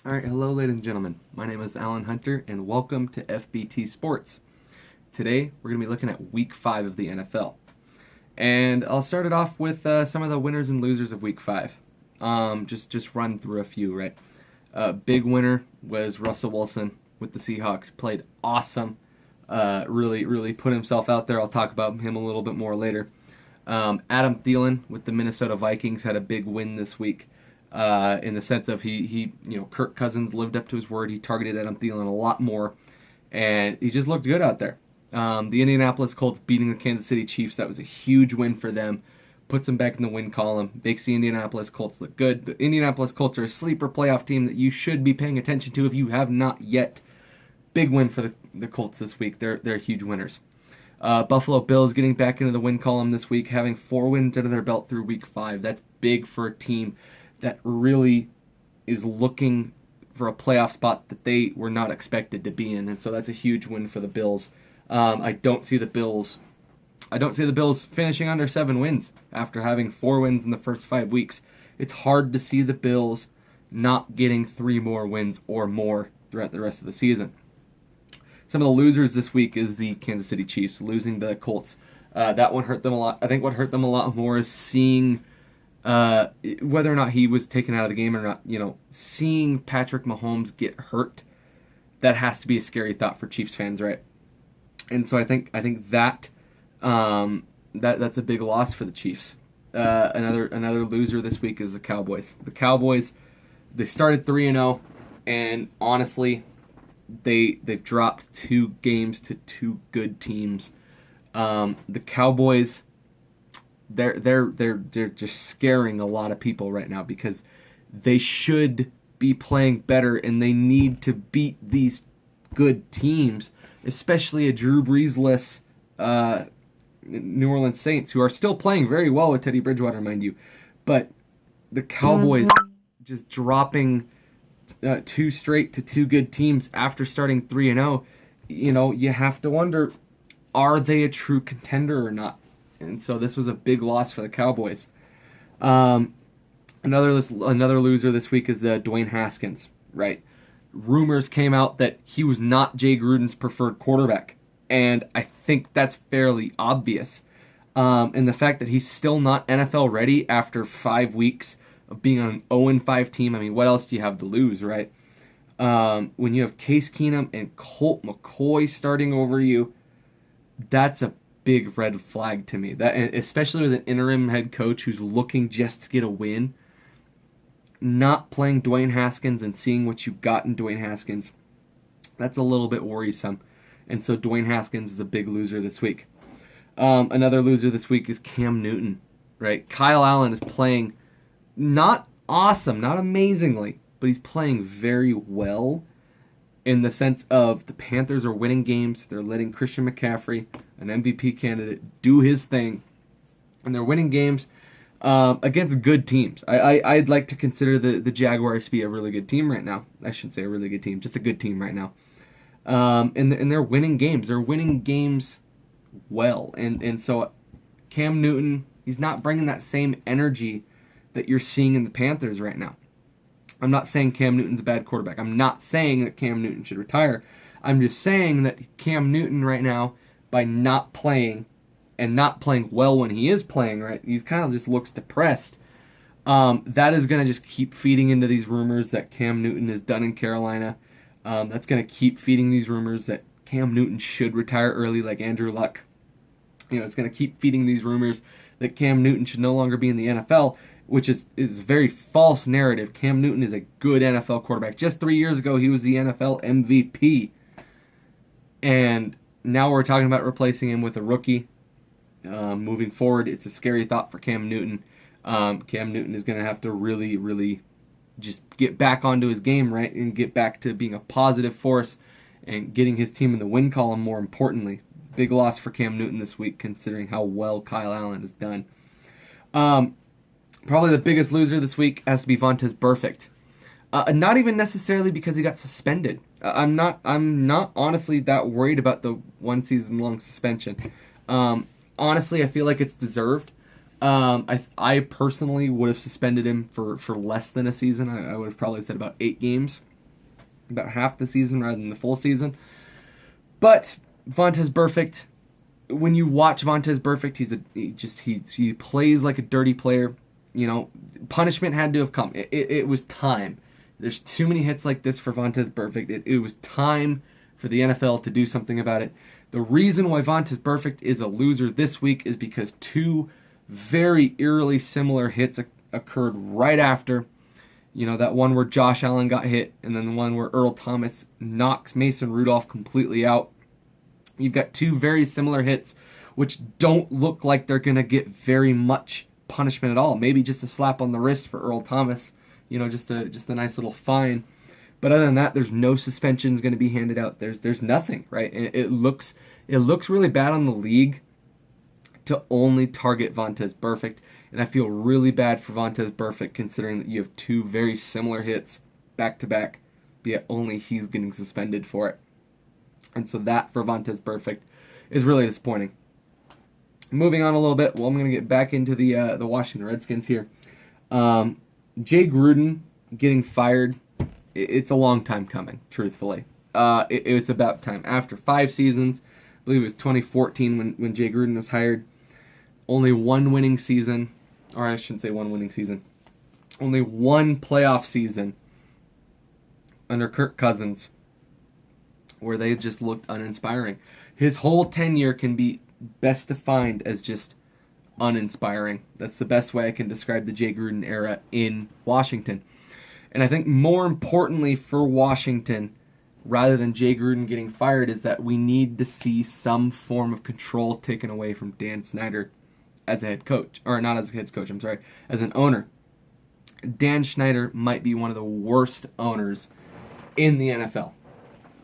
All right, hello, ladies and gentlemen. My name is Alan Hunter, and welcome to FBT Sports. Today, we're going to be looking at Week 5 of the NFL. And I'll start it off with some of the winners and losers of Week 5. Just run through a few, right? Big winner was Russell Wilson with the Seahawks. Played awesome. Really put himself out there. I'll talk about him a little bit more later. Adam Thielen with the Minnesota Vikings had a big win this week. In the sense of Kirk Cousins lived up to his word. He targeted Adam Thielen a lot more, and he just looked good out there. The Indianapolis Colts beating the Kansas City Chiefs, that was a huge win for them. Puts them back in the win column. Makes the Indianapolis Colts look good. The Indianapolis Colts are a sleeper playoff team that you should be paying attention to if you have not yet. Big win for the Colts this week. They're huge winners. Buffalo Bills getting back into the win column this week, having 4 wins under their belt through Week 5. That's big for a team that really is looking for a playoff spot that they were not expected to be in, and so that's a huge win for the Bills. I don't see the Bills finishing under 7 wins after having 4 wins in the first 5 weeks. It's hard to see the Bills not getting 3 more wins or more throughout the rest of the season. Some of the losers this week is the Kansas City Chiefs losing to the Colts. That one hurt them a lot. I think what hurt them a lot more is seeing whether or not he was taken out of the game or not, seeing Patrick Mahomes get hurt, that has to be a scary thought for Chiefs fans, right? And so I think that that's a big loss for the Chiefs. Another loser this week is the Cowboys. The Cowboys, they started 3-0, and honestly, they've dropped 2 games to 2 good teams. The Cowboys, they're just scaring a lot of people right now because they should be playing better and they need to beat these good teams, especially a Drew Brees-less New Orleans Saints, who are still playing very well with Teddy Bridgewater, mind you. But the Cowboys just dropping 2 straight to 2 good teams after starting 3-0, you have to wonder, are they a true contender or not? And so this was a big loss for the Cowboys. Another loser this week is Dwayne Haskins, right? Rumors came out that he was not Jay Gruden's preferred quarterback, and I think that's fairly obvious. And the fact that he's still not NFL ready after 5 weeks of being on an 0-5 team, I mean, what else do you have to lose, right? When you have Case Keenum and Colt McCoy starting over you, that's a big red flag to me. That, especially with an interim head coach who's looking just to get a win, not playing Dwayne Haskins and seeing what you got in Dwayne Haskins, that's a little bit worrisome. And so Dwayne Haskins is a big loser this week. Another loser this week is Cam Newton, right? Kyle Allen is playing not awesome, not amazingly, but he's playing very well in the sense of the Panthers are winning games. They're letting Christian McCaffrey, an MVP candidate, do his thing. And they're winning games against good teams. I'd like to consider the Jaguars to be a really good team right now. I shouldn't say a really good team, just a good team right now. And they're winning games. They're winning games well. And so Cam Newton, he's not bringing that same energy that you're seeing in the Panthers right now. I'm not saying Cam Newton's a bad quarterback. I'm not saying that Cam Newton should retire. I'm just saying that Cam Newton right now, by not playing and not playing well when he is playing, right, he kind of just looks depressed. That is going to just keep feeding into these rumors that Cam Newton is done in Carolina. That's going to keep feeding these rumors that Cam Newton should retire early like Andrew Luck. It's going to keep feeding these rumors that Cam Newton should no longer be in the NFL, which is a very false narrative. Cam Newton is a good NFL quarterback. Just 3 years ago, he was the NFL MVP. And now we're talking about replacing him with a rookie. Moving forward, it's a scary thought for Cam Newton. Cam Newton is going to have to really just get back onto his game, right, and get back to being a positive force and getting his team in the win column more importantly. Big loss for Cam Newton this week, considering how well Kyle Allen has done. Probably the biggest loser this week has to be Vontaze Burfict. Not even necessarily because he got suspended. I'm not honestly that worried about the 1 season long suspension. Honestly, I feel like it's deserved. I personally would have suspended him for less than a season. I would have probably said about 8 games. about half the season rather than the full season. But Vontaze Burfict, when you watch Vontaze Burfict, he plays like a dirty player. Punishment had to have come. It was time. There's too many hits like this for Vontaze Burfict. It was time for the NFL to do something about it. The reason why Vontaze Burfict is a loser this week is because two very eerily similar hits occurred right after. That one where Josh Allen got hit, and then the one where Earl Thomas knocks Mason Rudolph completely out. You've got two very similar hits, which don't look like they're going to get very much punishment at all. Maybe just a slap on the wrist for Earl Thomas, just a nice little fine. But other than that, there's no suspensions going to be handed out. There's nothing, right? And it looks really bad on the league to only target Vontaze Burfict. And I feel really bad for Vontaze Burfict considering that you have two very similar hits back to back, yet only he's getting suspended for it. And so that for Vontaze Burfict is really disappointing. Moving on a little bit, I'm going to get back into the Washington Redskins here. Jay Gruden getting fired, it's a long time coming, truthfully. It was about time. After 5 seasons, I believe it was 2014 when Jay Gruden was hired, only one winning season, or I shouldn't say one winning season, only one playoff season under Kirk Cousins where they just looked uninspiring. His whole tenure can be best defined as just uninspiring. That's the best way I can describe the Jay Gruden era in Washington. And I think more importantly for Washington, rather than Jay Gruden getting fired, is that we need to see some form of control taken away from Dan Snyder as a head coach. Or not as a head coach, as an owner. Dan Snyder might be one of the worst owners in the NFL.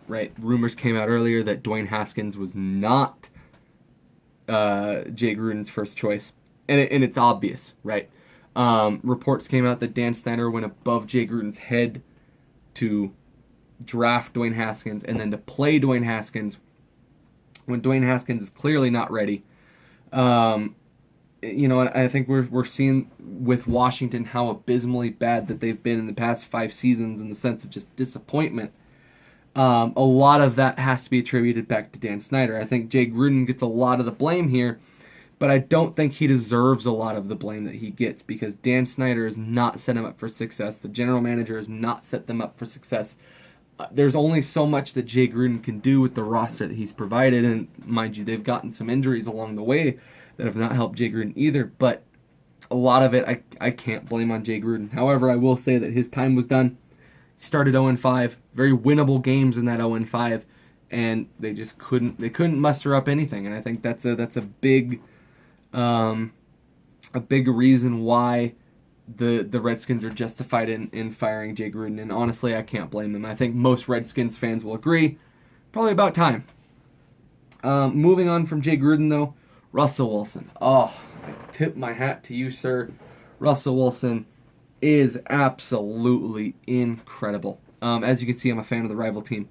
Right? Rumors came out earlier that Dwayne Haskins was not Jay Gruden's first choice. And it's obvious, right? Reports came out that Dan Snyder went above Jay Gruden's head to draft Dwayne Haskins and then to play Dwayne Haskins when Dwayne Haskins is clearly not ready. And I think we're seeing with Washington how abysmally bad that they've been in the past 5 seasons in the sense of just disappointment. A lot of that has to be attributed back to Dan Snyder. I think Jay Gruden gets a lot of the blame here, but I don't think he deserves a lot of the blame that he gets because Dan Snyder has not set him up for success. The general manager has not set them up for success. There's only so much that Jay Gruden can do with the roster that he's provided, and mind you, they've gotten some injuries along the way that have not helped Jay Gruden either, but a lot of it I can't blame on Jay Gruden. However, I will say that his time was done. He started 0-5, very winnable games in that 0-5, and they just couldn't muster up anything, and I think that's a big reason why the Redskins are justified in firing Jay Gruden, and honestly, I can't blame them. I think most Redskins fans will agree. Probably about time. Moving on from Jay Gruden, though, Russell Wilson. Oh, I tip my hat to you, sir. Russell Wilson is absolutely incredible. As you can see, I'm a fan of the rival team.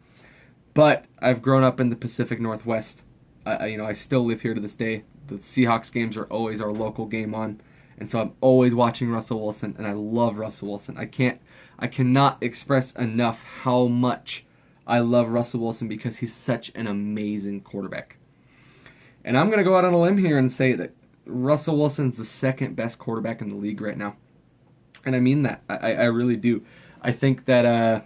But I've grown up in the Pacific Northwest. I still live here to this day. The Seahawks games are always our local game on. And so I'm always watching Russell Wilson, and I love Russell Wilson. I cannot express enough how much I love Russell Wilson because he's such an amazing quarterback. And I'm going to go out on a limb here and say that Russell Wilson's the second best quarterback in the league right now. And I mean that. I really do. I think that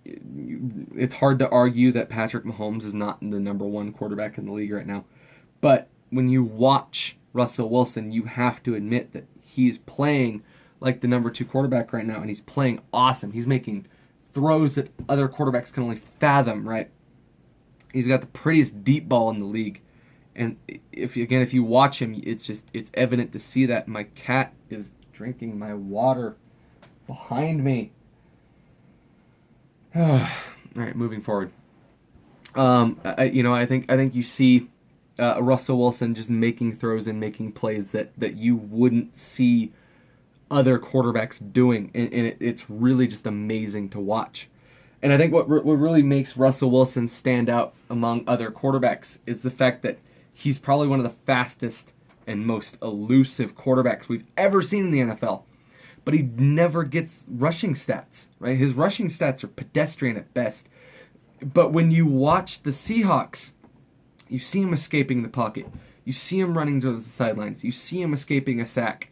it's hard to argue that Patrick Mahomes is not the number 1 quarterback in the league right now. But when you watch Russell Wilson, you have to admit that he's playing like the number 2 quarterback right now, and he's playing awesome. He's making throws that other quarterbacks can only fathom, right? He's got the prettiest deep ball in the league. And if you watch him, it's evident to see that. My cat is drinking my water behind me. All right, moving forward. I think you see Russell Wilson just making throws and making plays that you wouldn't see other quarterbacks doing, and it's really just amazing to watch. And I think what really makes Russell Wilson stand out among other quarterbacks is the fact that he's probably one of the fastest and most elusive quarterbacks we've ever seen in the NFL. but he never gets rushing stats, right? His rushing stats are pedestrian at best. But when you watch the Seahawks, you see him escaping the pocket. You see him running to the sidelines. You see him escaping a sack.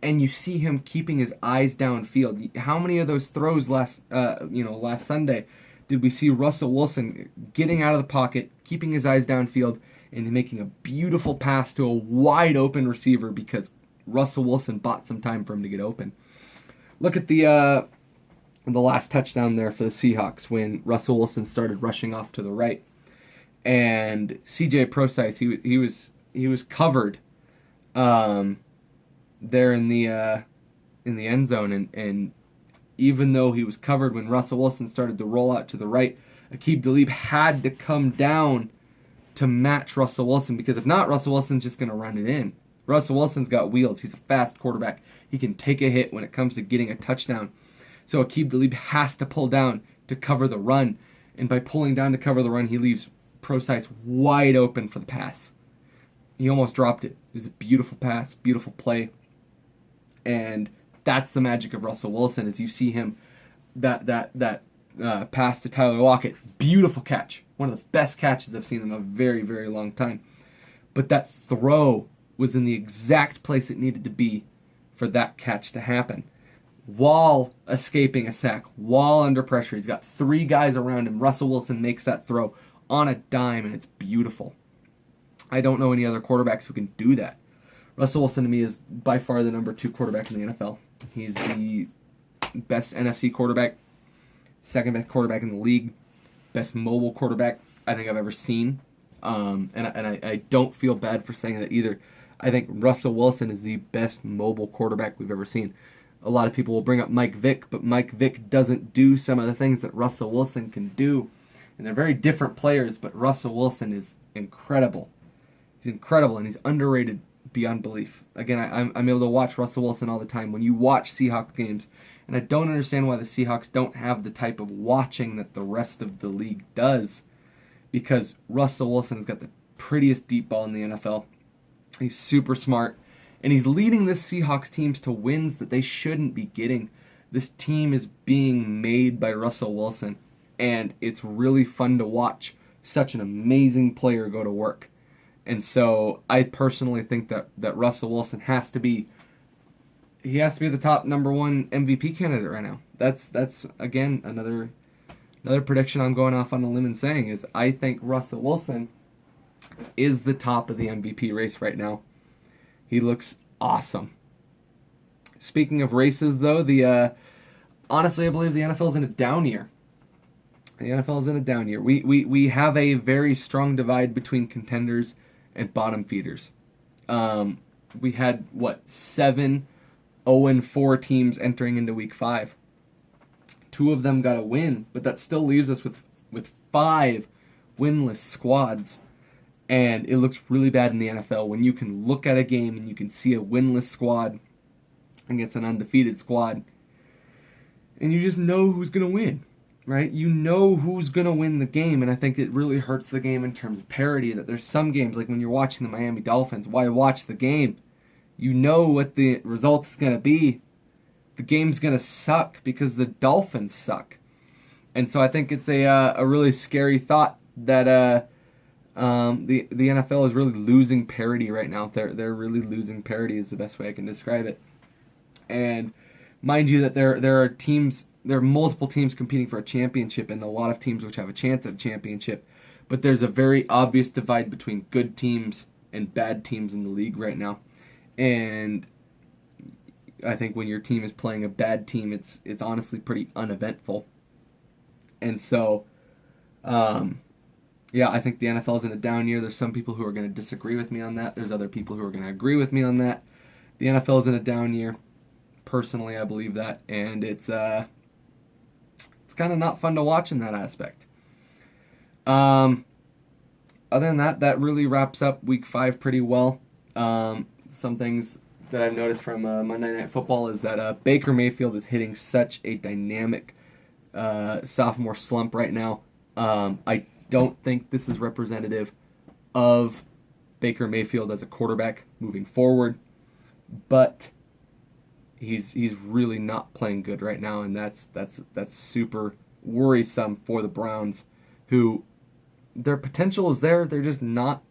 And you see him keeping his eyes downfield. How many of those throws last Sunday did we see Russell Wilson getting out of the pocket, keeping his eyes downfield, and making a beautiful pass to a wide open receiver because Russell Wilson bought some time for him to get open? Look at the last touchdown there for the Seahawks when Russell Wilson started rushing off to the right, and CJ Procise he was covered there in the end zone, and even though he was covered when Russell Wilson started to roll out to the right, Aqib Talib had to come down to match Russell Wilson, because if not, Russell Wilson's just going to run it in. Russell Wilson's got wheels. He's a fast quarterback. He can take a hit when it comes to getting a touchdown. So Aqib Talib has to pull down to cover the run, and by pulling down to cover the run, he leaves Procise wide open for the pass. He almost dropped it. It was a beautiful pass, beautiful play. And that's the magic of Russell Wilson, is you see him, that pass to Tyler Lockett, beautiful catch, one of the best catches I've seen in a very, very long time. But that throw was in the exact place it needed to be for that catch to happen, while escaping a sack, while under pressure. He's got 3 guys around him. Russell Wilson makes that throw on a dime, and it's beautiful. I don't know any other quarterbacks who can do that. Russell Wilson, to me, is by far the number 2 quarterback in the NFL. He's the best NFC quarterback, second best quarterback in the league, best mobile quarterback I think I've ever seen. And I don't feel bad for saying that either. I think Russell Wilson is the best mobile quarterback we've ever seen. A lot of people will bring up Mike Vick, but Mike Vick doesn't do some of the things that Russell Wilson can do. And they're very different players, but Russell Wilson is incredible. He's incredible, and he's underrated beyond belief. Again, I'm able to watch Russell Wilson all the time. When you watch Seahawks games, and I don't understand why the Seahawks don't have the type of watching that the rest of the league does, because Russell Wilson has got the prettiest deep ball in the NFL. He's super smart, and he's leading this Seahawks teams to wins that they shouldn't be getting. This team is being made by Russell Wilson, and it's really fun to watch such an amazing player go to work. And so I personally think that Russell Wilson has to be the top number 1 MVP candidate right now. That's again another prediction I'm going off on a limb and saying is I think Russell Wilson is the top of the MVP race right now. He looks awesome. Speaking of races, though, honestly I believe the NFL is in a down year. The NFL is in a down year. We have a very strong divide between contenders and bottom feeders. We had 7 0-4 teams entering into week 5. 2 of them got a win, but that still leaves us with 5 winless squads. And it looks really bad in the NFL when you can look at a game and you can see a winless squad against an undefeated squad, and you just know who's going to win. Right? You know who's going to win the game, and I think it really hurts the game in terms of parity, that there's some games, like when you're watching the Miami Dolphins, why watch the game? You know what the result is going to be. The game's going to suck because the Dolphins suck. And so I think it's a really scary thought that the NFL is really losing parity right now. They're really losing parity is the best way I can describe it. And mind you that there are multiple teams competing for a championship, and a lot of teams which have a chance at a championship. But there's a very obvious divide between good teams and bad teams in the league right now. And I think when your team is playing a bad team, it's honestly pretty uneventful. And so, I think the NFL is in a down year. There's some people who are going to disagree with me on that. There's other people who are going to agree with me on that. The NFL is in a down year. Personally, I believe that. And it's kind of not fun to watch in that aspect. Other than that really wraps up Week 5 pretty well. Some things that I've noticed from Monday Night Football is that Baker Mayfield is hitting such a dynamic sophomore slump right now. I don't think this is representative of Baker Mayfield as a quarterback moving forward, but he's really not playing good right now, and that's super worrisome for the Browns, who their potential is there. They're just not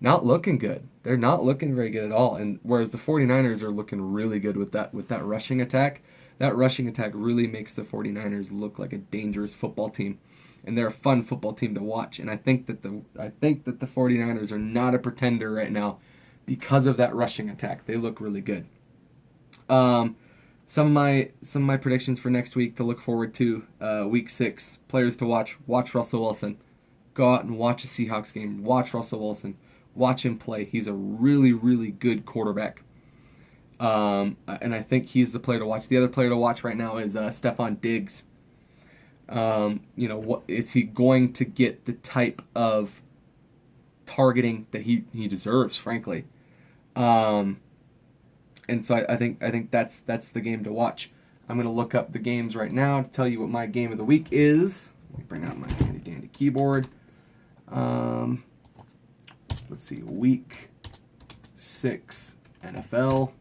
looking good. They're not looking very good at all. And whereas the 49ers are looking really good with that rushing attack. That rushing attack really makes the 49ers look like a dangerous football team. And they're a fun football team to watch. And I think that the 49ers are not a pretender right now because of that rushing attack. They look really good. Some of my predictions for next week to look forward to, week 6, players to watch. Watch Russell Wilson. Go out and watch a Seahawks game. Watch Russell Wilson. Watch him play. He's a really, really good quarterback. And I think he's the player to watch. The other player to watch right now is Stephon Diggs. What is he going to get the type of targeting that he deserves, frankly? And so I think that's the game to watch. I'm going to look up the games right now to tell you what my game of the week is. Let me bring out my handy dandy keyboard. Let's see, week 6 NFL.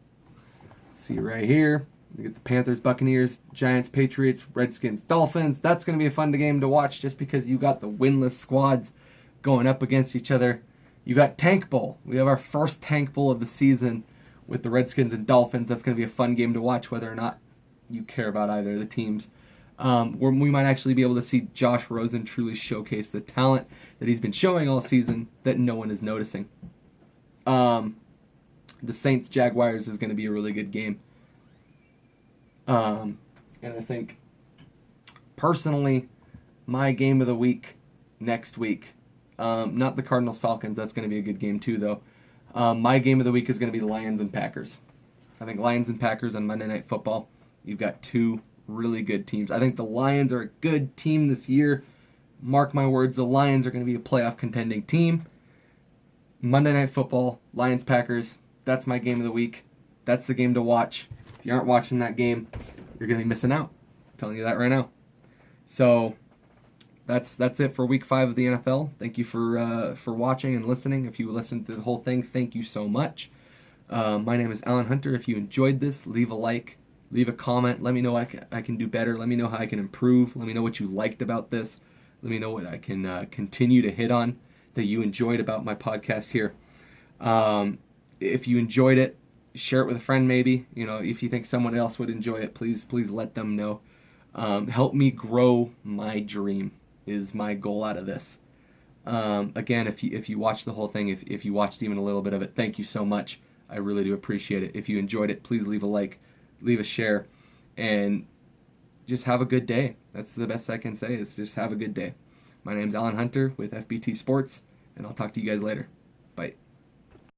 See right here. You get the Panthers, Buccaneers, Giants, Patriots, Redskins, Dolphins. That's going to be a fun game to watch just because you got the winless squads going up against each other. You got Tank Bowl. We have our first Tank Bowl of the season with the Redskins and Dolphins. That's going to be a fun game to watch whether or not you care about either of the teams. Where we might actually be able to see Josh Rosen truly showcase the talent that he's been showing all season that no one is noticing. The Saints-Jaguars is going to be a really good game. And I think, personally, my game of the week next week, not the Cardinals-Falcons, that's going to be a good game too, though. My game of the week is going to be the Lions and Packers. I think Lions and Packers on Monday Night Football. You've got two really good teams. I think the Lions are a good team this year. Mark my words, the Lions are going to be a playoff contending team. Monday Night Football, Lions-Packers, that's my game of the week. That's the game to watch. If you aren't watching that game, you're going to be missing out. I'm telling you that right now. So that's it for week 5 of the NFL. Thank you for watching and listening. If you listened to the whole thing, thank you so much. My name is Alan Hunter. If you enjoyed this, leave a like, leave a comment. Let me know what I can do better. Let me know how I can improve. Let me know what you liked about this. Let me know what I can continue to hit on that you enjoyed about my podcast here. If you enjoyed it, share it with a friend maybe. If you think someone else would enjoy it, please let them know. Help me grow my dream is my goal out of this. Again, if you watched the whole thing, if you watched even a little bit of it, thank you so much. I really do appreciate it. If you enjoyed it, please leave a like, leave a share, and just have a good day. That's the best I can say is just have a good day. My name's Alan Hunter with FBT Sports, and I'll talk to you guys later. Bye.